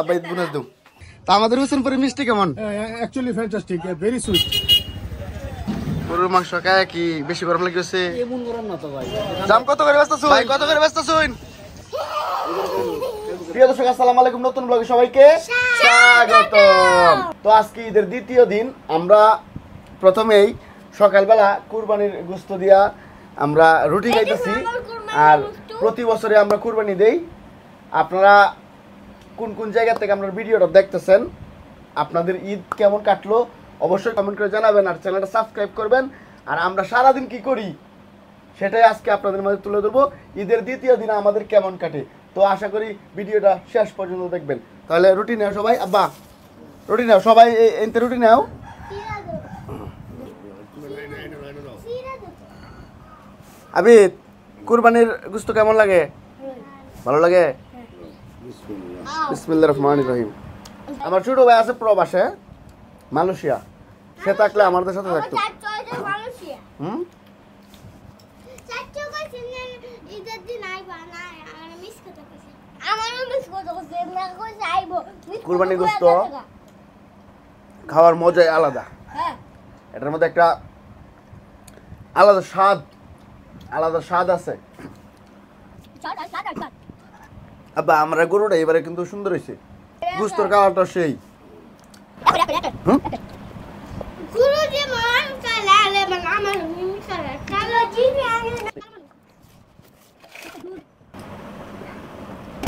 আব্বা ঈদ বোনাস দাও। তা আমাদের হোসেনপুরে মিষ্টি কেমন? Actually fantastic, very sweet. গরুর মাংস খায় কি বেশি গরম লাগছে? এমন গরম না তো ভাই। দাম কত করে ব্যস্ত ভাই? কত করে ব্যস্ত শুন? প্রিয় দর্শক আসসালামু আলাইকুম, নতুন ব্লগে সবাইকে স্বাগতম। তো আজকে ঈদের দ্বিতীয় দিন, আমরা প্রথমেই সকালবেলা কুরবানির গোশত দিয়া আমরা রুটি খাইতেছি। আর প্রতি বছরে আমরা কুরবানি দেই। আপনারা কোন কোন জায়গা থেকে আপনার ভিডিওটা দেখতেছেন, আপনাদের ঈদ কেমন কাটলো অবশ্যই কমেন্ট করে জানাবেন, আর চ্যানেলটা সাবস্ক্রাইব করবেন। আর আমরা সারাদিন কি করি সেটাই আজকে আপনাদের মাঝে তুলে ধরবো। ঈদের দ্বিতীয় দিন আমাদের কেমন কাটে, তো আশা করি ভিডিওটা শেষ পর্যন্ত দেখবেন। তাহলে রুটি নাও সবাই, আব্বা রুটি নাও সবাই, এনতে রুটি নাও। আবিদ, কুরবানির গোশত কেমন লাগে? ভালো লাগে? বিসমিল্লাহির রহমানির রহিম। আমার ছোট ভাই আছে প্রবাসে মালয়েশিয়া, সে থাকলে আমাদের সাথে থাকতো। হুম, কুরবানির গোশত খাওয়ার মজাই আলাদা। এটার মধ্যে একটা আলাদা স্বাদ আছে। আব্বা আমরা গরুটা এবারে কিন্তু সুন্দর হয়েছে, গোশতর কালারটা সেই।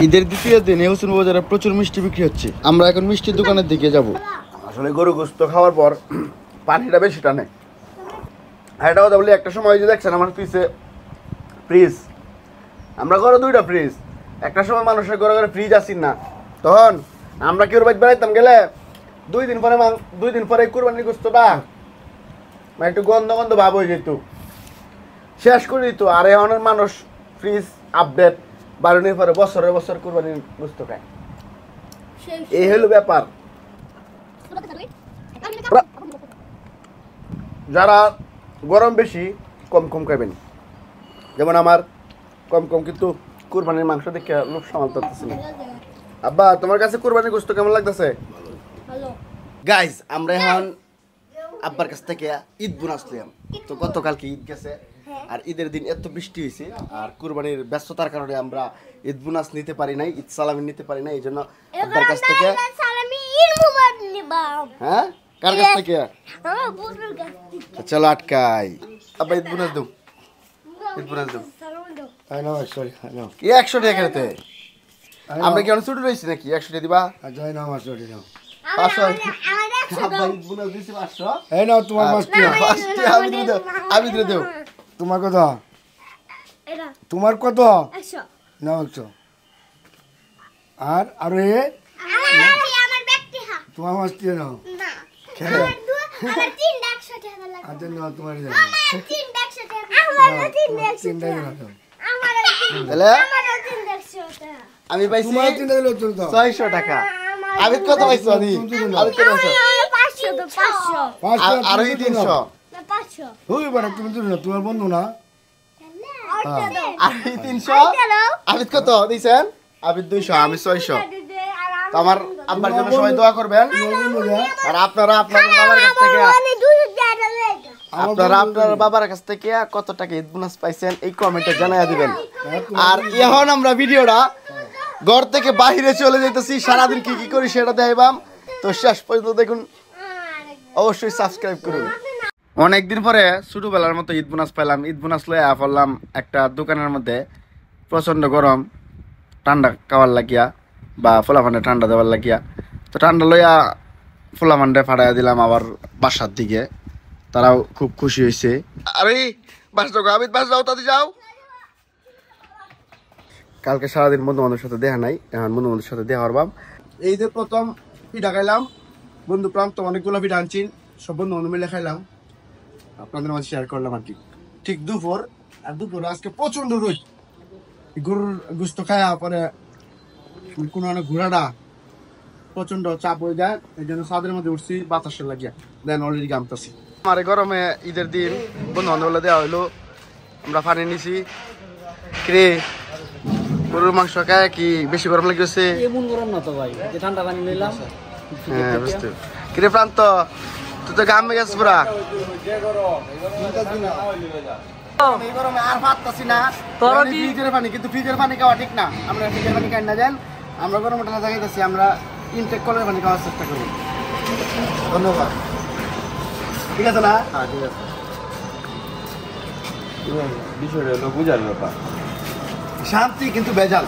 ঈদের দ্বিতীয় দিনে হোসেন বাজারে প্রচুর মিষ্টি বিক্রি হচ্ছে। আমরা এখন মিষ্টির দোকানের দিকে যাব। আসলে গরু গোশত খাওয়ার পর পানিটা বেশি টানে। এটা কথা বলি, একটা সময় যে দেখছেন আমার পিছে ফ্রিজ, আমরা ঘরে দুইটা ফ্রিজ। একটা সময় মানুষের ঘরে ঘরে ফ্রিজ আসিন না, তখন আমরা কেউ বাইক বেড়াইতাম গেলে দুই দিন পরে কুরবানির গোশতটা একটু গন্ধ ভাব হয়ে যেত, শেষ করে দিত। আর এখন মানুষ ফ্রিজ আপডেট বাড়ানোর পরে বছর কুরবানির গোশত খায়। এই হলো ব্যাপার। যারা গরম বেশি কম খাবেন, যেমন আমার কম, কিন্তু কুরবানির মাংস দেখে লোক সামাল পারতেছি না। আব্বা তোমার কাছে কুরবানির গোশত কেমন লাগতেছে? গাইজ আমরা এখন আব্বার কাছ থেকে ঈদ বোনাস নিলাম। তো গতকালকে ঈদ গেছে, আর ঈদের দিন এত বৃষ্টি হয়েছে, আর কুরবানির ব্যস্ততার কারণে আমরা ঈদ বোনাস নিতে পারি নাই, ঈদ সালামি নিতে পারি নাই। এই জন্য আব্বার কাছ থেকে হ্যাঁ, কার কাছ থেকে? চলো আটকাই। আব্বা ঈদ বোনাস দাও, ঈদ বোনাস দাও। 100 টাকা খেতে আমরা কি অনেক ছুটি রয়েছি নাকি? 100 টাকা দিবা? 500 আব্বা ঈদ বোনাস দিছি 500। এই নাও তোমার 5টি। আমি দিয়ে দেব। তোমার কত? তোমার কত? 100 নাও 100। আর এ আমার ব্যক্তি হ্যাঁ তোমার 5টি নাও না, খেলে আমার 300 টাকা লাগবে। আচ্ছা নাও তোমার দাও। আমার 300 টাকা, আমার 300 টাকা, আমার তাহলে 300 টাকা আমি পাইছি তোমার 300 দিলো তো দাও। 600 টাকা। আমি কত পাইছো? আমি কত পাইছো? 500 তো 500 আর ওই 300 না 500 হই বড় তুমি তো তোমার বন্ধু না। আর এই 300 আমি কত দিছেন? আমি 200, আমি 600। তো আমার আব্বার জন্য সবাই দোয়া করবেন। আর আপনারা আপনাদের বাবার কাছ থেকে কত টাকা ঈদ বোনাস পাইছেন এই কমেন্টে জানাইয়া দিবেন। আর এখন আমরা ভিডিওটা ঘর থেকে বাইরে চলে যাইতেছি, সারাদিন কি করি সেটা দেখাইবাম। তো শেষ পর্যন্ত দেখুন, অবশ্যই সাবস্ক্রাইব করুন। অনেকদিন পরে ছোটবেলার মতো ঈদ বোনাস পাইলাম। ঈদ বোনাস লইয়া পড়লাম একটা দোকানের মধ্যে, প্রচন্ড গরম, ঠান্ডা খাওয়ার লাগিয়া বা ফোলাফান্ডে ঠান্ডা দেওয়ার লাগিয়া। তো ঠান্ডা লইয়া ফোলাফান্ডে ফাটাইয়া দিলাম আবার বাসার দিকে। তারাও খুব খুশি হয়েছে। আরে বাস যাও, আবিদ বাস যাও, তাতে যাও। কালকে সারাদিন বন্ধু বান্ধবের সাথে দেখা নাই, এখন বন্ধু বান্ধবের সাথে দেখা করবাম। এই যে প্রথম পিঠা খাইলাম, বন্ধু প্রান্ত অনেকগুলো পিঠা আনছি, সব বন্ধু বান্ধব মিলে খাইলাম, আপনাদের মাঝে শেয়ার করলাম আর কি। ঠিক দুপুর, আর দুপুর আজকে প্রচন্ড রোদ, গরুর গোশত খাওয়া পরে কোনো অনেক ঘোরাটা প্রচন্ড চাপ হয়ে যায়। এই জন্য ছাদের মধ্যে উঠছি বাতাসের লাগিয়া, দেন অলরেডি গামতাছি। আমার গরমে ঈদের দিন বন্ধু বান্ধব দেওয়া হইলো, আমরা পানি নিছি। কিরে গরুর মাংস খায় কি বেশি গরম লাগছে? এমন গরম না তো ভাই, যে ঠান্ডা পানি নিলাম। হ্যাঁ বুঝতে। কিরে প্রান্ত, তুই তো গামে গেছিস পুরা। এই গরমে আর পারতাছি না। ফ্রিজের পানি, কিন্তু ফ্রিজের পানি খাওয়া ঠিক না। আমরা ফ্রিজের পানি খাই না জান, আমরা গরম উঠানো জায়গায় আমরা ইনটেক কলের পানি খাওয়ার চেষ্টা করি। ধন্যবাদ। ঠিক আছে না? হ্যাঁ ঠিক আছে। বিষয়টা হলো বুঝার ব্যাপার। শান্তি কিন্তু বেজাল।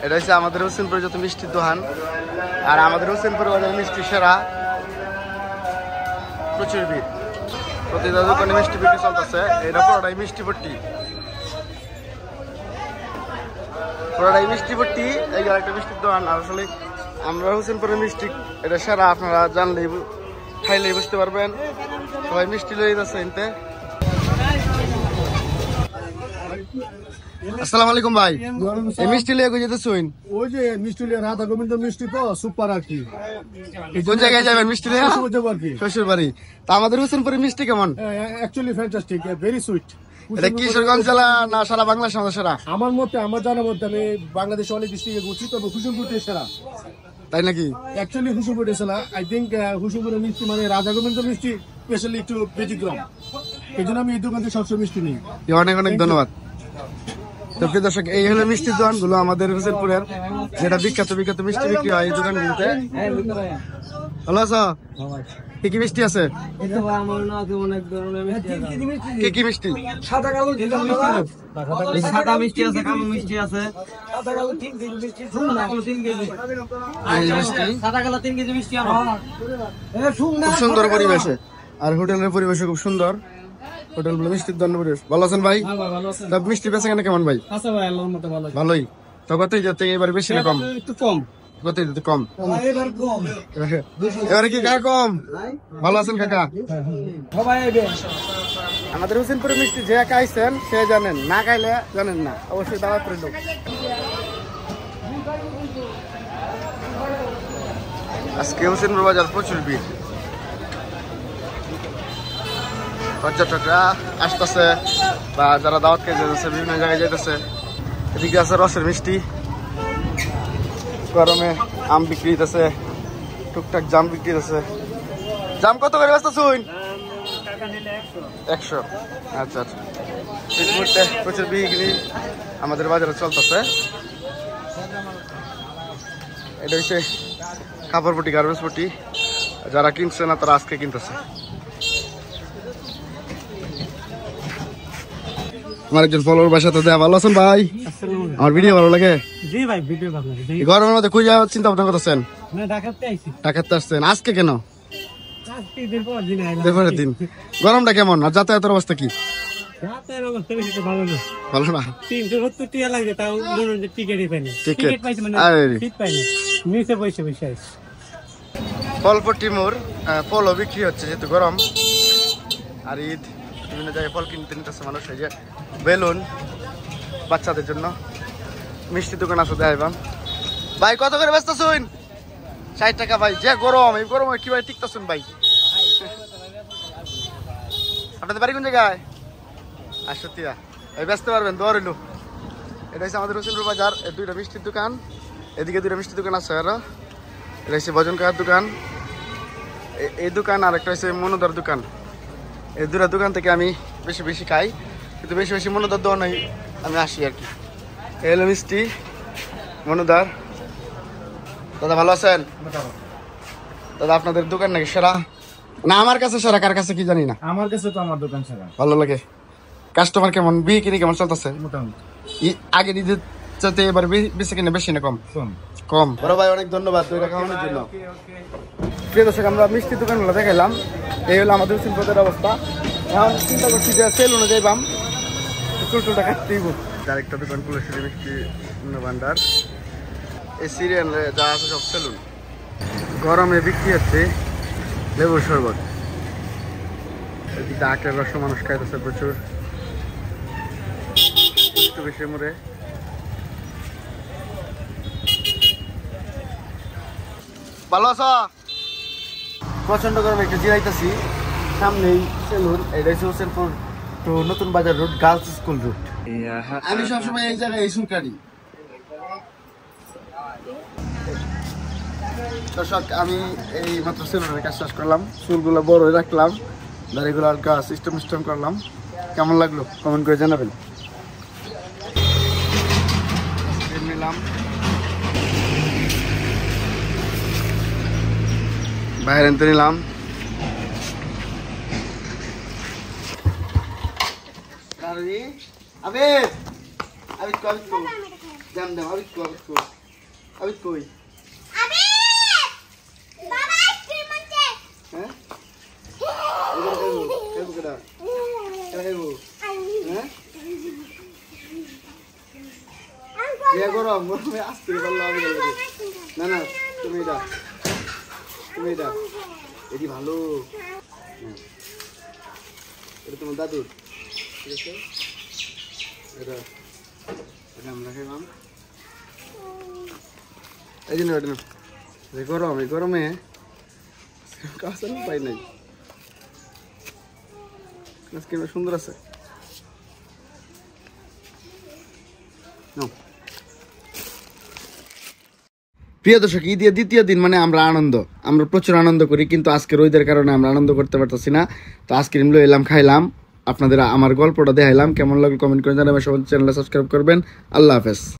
এটা হচ্ছে আমাদের হোসেনপুরে যত মিষ্টির দোকান, আর আমাদের হোসেনপুর বাজার মিষ্টি সেরা। প্রচুর ভিড়, প্রতিটা দোকানে মিষ্টি বিক্রি চলতেছে। এটা পুরোটাই মিষ্টি ভর্তি, পুরোটাই মিষ্টি ভর্তি। এই একটা মিষ্টির দোকান। আর আসলে আমরা হোসেনপুরের মিষ্টি এটা সেরা, আপনারা জানলেই খাইলেই বুঝতে পারবেন। সবাই মিষ্টি লয়ে যাচ্ছে এনতে। আসসালামু আলাইকুম ভাই, এই মিষ্টি লিয়ে কই যেতেছুন? ওই যে মিষ্টি রাধা গোবিন্দ মিষ্টি তো সুপার আর কি। কোন জায়গায় যাবেন মিষ্টি লিয়ে? আর কি শ্বশুর বাড়ি। তা আমাদের হোসেনপুরের মিষ্টি কেমন? Actually fantastic, very sweet. এটা কিশোরগঞ্জ জেলা না সারা বাংলাদেশ সেরা? আমার মতে, আমার জানার মধ্যে, আমি বাংলাদেশে অনেক ডিস্ট্রিক্টে ঘুরছি, তবে হুসুমপুরটি সেরা। তাই নাকি? অ্যাকচুয়ালি হুসুমপুরটি সেরা। আই থিঙ্ক হুসুমপুরের মিষ্টি মানে রাধা গোবিন্দ মিষ্টি স্পেশালি একটু ব্যতিক্রম, এই জন্য আমি এই দোকান থেকে সবসময় মিষ্টি নিই। অনেক অনেক ধন্যবাদ। তো প্রিয় দর্শক, এই হলো মিষ্টির দোকানগুলো আমাদের হোসেনপুরের, যেটা বিখ্যাত বিখ্যাত মিষ্টি বিক্রি হয় এই দোকানগুলোতে। ভালো আছো? কি কি মিষ্টি আছে? কি কি মিষ্টি? সাদা মিষ্টি আছে, কালো মিষ্টি আছে। এই মিষ্টি সাদা কালো 3 কেজি মিষ্টি আমার। খুব সুন্দর পরিবেশে, আর হোটেলের পরিবেশ খুব সুন্দর। হোটেল মিষ্টির দোকান পরিবেশ। ভালো আছেন ভাই? তা মিষ্টি বেচা কেন কেমন ভাই? আচ্ছা ভাই, আল্লাহর মতো ভালো। ভালোই। তো কতই যাচ্ছে এবার, বেশি না কম? একটু কম। কতই যাচ্ছে কম? এবার কম। এবারে কি কাকা কম? ভালো আছেন কাকা? সবাই আইবে। আমাদের হোসেনপুরের মিষ্টি যে খাইছেন সে জানেন, না খাইলে জানেন না। অবশ্যই দাওয়াত রইল। আজকে হোসেনপুর বাজার প্রচুর ভিড়, পর্যটকরা আসতেছে বা যারা দাওয়াত খেয়ে যেতেছে বিভিন্ন জায়গায় যেতেছে। এদিকে আছে রসের মিষ্টি, গরমে আম বিক্রি হইতেছে, টুকটাক জাম বিক্রি হইতেছে। জাম কত করে ব্যস্ত শুন? 100। আচ্ছা আচ্ছা। এই মুহূর্তে প্রচুর বিক্রি আমাদের বাজারে চলতেছে। এটা হচ্ছে কাপড় পটি, গার্মেন্টস পটি। যারা কিনছে না তারা আজকে কিনতেছে। আমার একজন ফলোয়ার বাসাতে দেয়া। ভালো আছেন ভাই? আমার ভিডিও ভালো লাগে? জি ভাই, ভিডিও ভালো লাগে। গরমের মধ্যে কই যাওয়ার চিন্তা ভাবনা করতেছেন? না, ঢাকাতে আইছি। ঢাকাতে আসছেন আজকে কেন? আজকে দিন পর দিন আইলাম। দেখুন দিন গরমটা কেমন, আর যাতায়াতের অবস্থা কি? রাতের অবস্থা বেশি তো ভালো না। ভালো না? 370 টাকা লাগে, তাও মনে হয় টিকেটই পাইনি। টিকিট? টিকিট পাইছি মানে আরে। সিট পাইনি। নিচে বসে বসে আইছি। ফলপট্টি মোড়, ফলও বিক্রি হচ্ছে যেহেতু গরম আর ঈদ। বিভিন্ন জায়গায় ফল কিনতে নিতেছে মানুষ। এই যে বেলুন বাচ্চাদের জন্য, মিষ্টি দোকান আছে দেখাইবাম। ভাই কত করে ব্যস্ত শুন? 60 টাকা ভাই। যে গরম, এই গরমে কি ভাই টিকতেছুন ভাই? আপনাদের বাড়ি কোন জায়গায়? আর সত্যিয়া এই ব্যস্ত পারবেন, দোয়া রইল। এটা হচ্ছে আমাদের হোসেনপুর বাজার। এই দুইটা মিষ্টির দোকান, এদিকে দুইটা মিষ্টির দোকান আছে। আর এটা হচ্ছে ভজন কাকার দোকান, এই দোকান, আর একটা হচ্ছে মনোদার দোকান। এই দুটা দোকান থেকে আমি বেশি বেশি খাই, কিন্তু বেশি বেশি মনোদার দোকানে আমি আসি আর কি। এই হলো মিষ্টি মনোদার। দাদা ভালো আছেন? দাদা আপনাদের দোকান নাকি সেরা? না আমার কাছে সেরা, কার কাছে কি জানি না। আমার কাছে তো আমার দোকান ছাড়া ভালো লাগে। কাস্টমার কেমন, বিক্রি কেমন চলতেছে? মোটামুটি আগে নিজের চাইতে এবার বেশি কিনে বেশি না কম? কম। কম। বড় ভাই অনেক ধন্যবাদ দইটা খাওয়ানোর জন্য। প্রিয় দর্শক, আমরা মিষ্টি দোকানগুলো দেখাইলাম। এই হলো আমাদের হোসেনপুরের অবস্থা। এখন চিন্তা করছি যে সেলুনে যাইবাম, চুলটা কাটতেই। আরেকটা দোকান কুলেশ্বরী মিষ্টি ভান্ডার। এই সিরিয়ালে যা আছে সব সেলুন। গরমে বিক্রি হচ্ছে লেবুর শরবত। এদিকে আখের রস মানুষ খাইতেছে প্রচুর, একটু বেশি মোড়ে। ভালো আছো? প্রচন্ড গরমে একটু জিরাইতেছি। সামনেই সেলুন, এটা হচ্ছে হোসেনপুর টু নতুন বাজার রুট, গার্লস স্কুল রুট। আমি সবসময় এই জায়গায় এই চুল কাটি। দর্শক, আমি এই মাত্র সেলুনের কাজ শেষ করলাম, চুলগুলো বড় রাখলাম, দাড়িগুলো হালকা সিস্টেম করলাম। কেমন লাগলো কমেন্ট করে জানাবেন। নিলাম বাইরে আনতে নিলাম। আবিদ আবিদ কই জাম দাম আবিদ কই বাবা আইসক্রিম আনতে। হ্যাঁ কেবো কেডা কেবো হ্যাঁ ইয়া গরম গরমে আসতে পারলো আমি না না তুমি এটা এটি ভালো। এটা তোমার দাদুর, ঠিক আছে? এটা আমরা খাইলাম এই জন্য গরম, এই গরমে কাঁচা পাই নাই। আজকে সুন্দর আছে। প্রিয় দর্শক, ঈদের দ্বিতীয় দিন মানে আমরা প্রচুর আনন্দ করি, কিন্তু আজকে রোদের কারণে আমরা আনন্দ করতে পারতেছি না। তো আইসক্রিম লয়ে এলাম, খাইলাম, আপনাদের আমার গল্পটা দেখাইলাম। কেমন লাগলো কমেন্ট করে জানাবেন। সবাই চ্যানেলটা সাবস্ক্রাইব করবেন। আল্লাহ হাফেজ।